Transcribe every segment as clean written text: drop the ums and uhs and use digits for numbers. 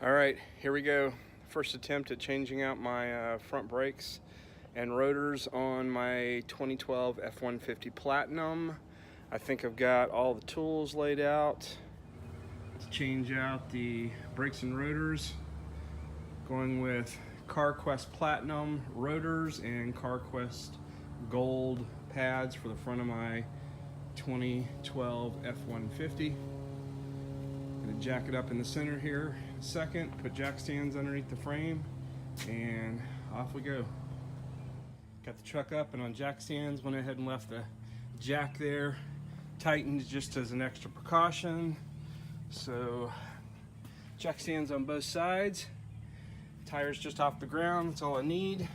All right, here we go. First attempt at changing out my front brakes and rotors on my 2012 F150 Platinum. I think I've got all the tools laid out to change out the brakes and rotors. Going with CarQuest Platinum rotors and CarQuest Gold pads for the front of my 2012 F150. Gonna jack it up in the center here in a second, put jack stands underneath the frame, and off we go. Got the truck up and on jack stands, went ahead and left the jack there tightened just as an extra precaution. So jack stands on both sides, tires just off the ground, that's all I need.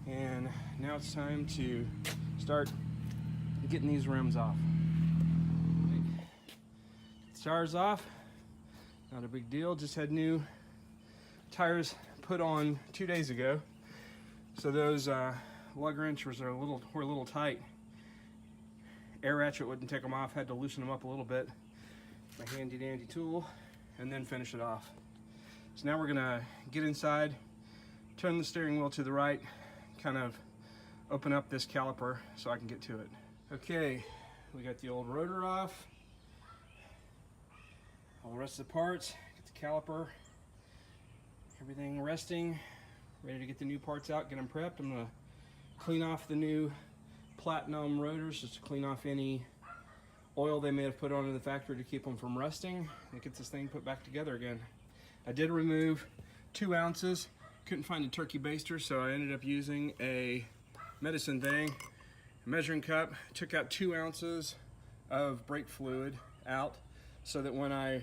And now it's time to start getting these rims off. Tires off, not a big deal. Just had new tires put on 2 days ago, so those lug wrenches were a little tight. Air ratchet wouldn't take them off. Had to loosen them up a little bit. My handy dandy tool, and then finish it off. So now we're gonna get inside, turn the steering wheel to the right, kind of open up this caliper so I can get to it. Okay, we got the old rotor off. All the rest of the parts, get the caliper, everything resting, ready to get the new parts out, get them prepped. I'm gonna clean off the new Platinum rotors just to clean off any oil they may have put onto the factory to keep them from rusting and get this thing put back together again. I did remove 2 ounces, couldn't find a turkey baster, so I ended up using a medicine thing, a measuring cup, took out 2 ounces of brake fluid out, so that when I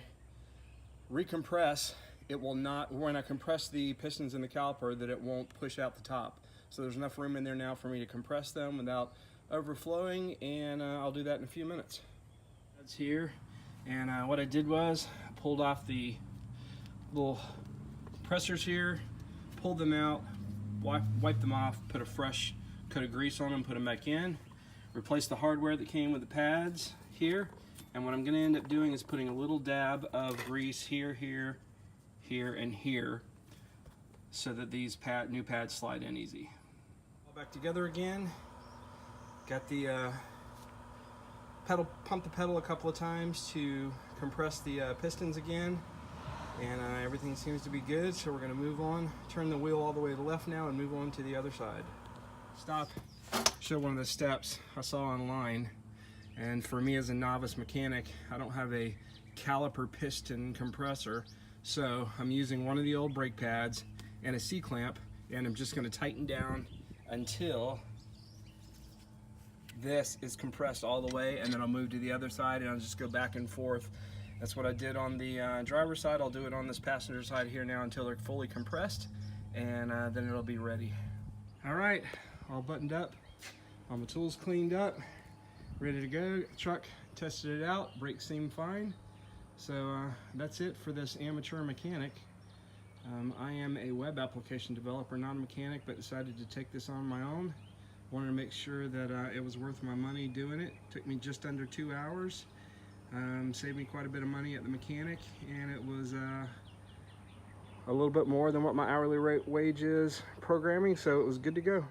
recompress, it will not, when I compress the pistons in the caliper, that it won't push out the top. So there's enough room in there now for me to compress them without overflowing, and I'll do that in a few minutes. That's here, and what I did was I pulled off the little compressors here, pulled them out, wiped them off, put a fresh coat of grease on them, put them back in, replaced the hardware that came with the pads here. And what I'm going to end up doing is putting a little dab of grease here, here, here, and here, so that these new pads slide in easy. All back together again. Got the pumped the pedal a couple of times to compress the pistons again, and everything seems to be good. So we're going to move on, turn the wheel all the way to the left now, and move on to the other side. Stop. Show one of the steps I saw online. And for me as a novice mechanic, I don't have a caliper piston compressor, so I'm using one of the old brake pads and a C-clamp, and I'm just going to tighten down until this is compressed all the way, and then I'll move to the other side and I'll just go back and forth. That's what I did on the driver's side. I'll do it on this passenger side here now until they're fully compressed, and then it'll be ready. All right, all buttoned up, all my tools cleaned up, ready to go. Truck tested it out, brakes seem fine. So that's it for this amateur mechanic. I am a web application developer, not a mechanic, but decided to take this on my own. Wanted to make sure that it was worth my money doing it. Took me just under 2 hours. Saved me quite a bit of money at the mechanic, and it was a little bit more than what my hourly rate wage is programming, so it was good to go.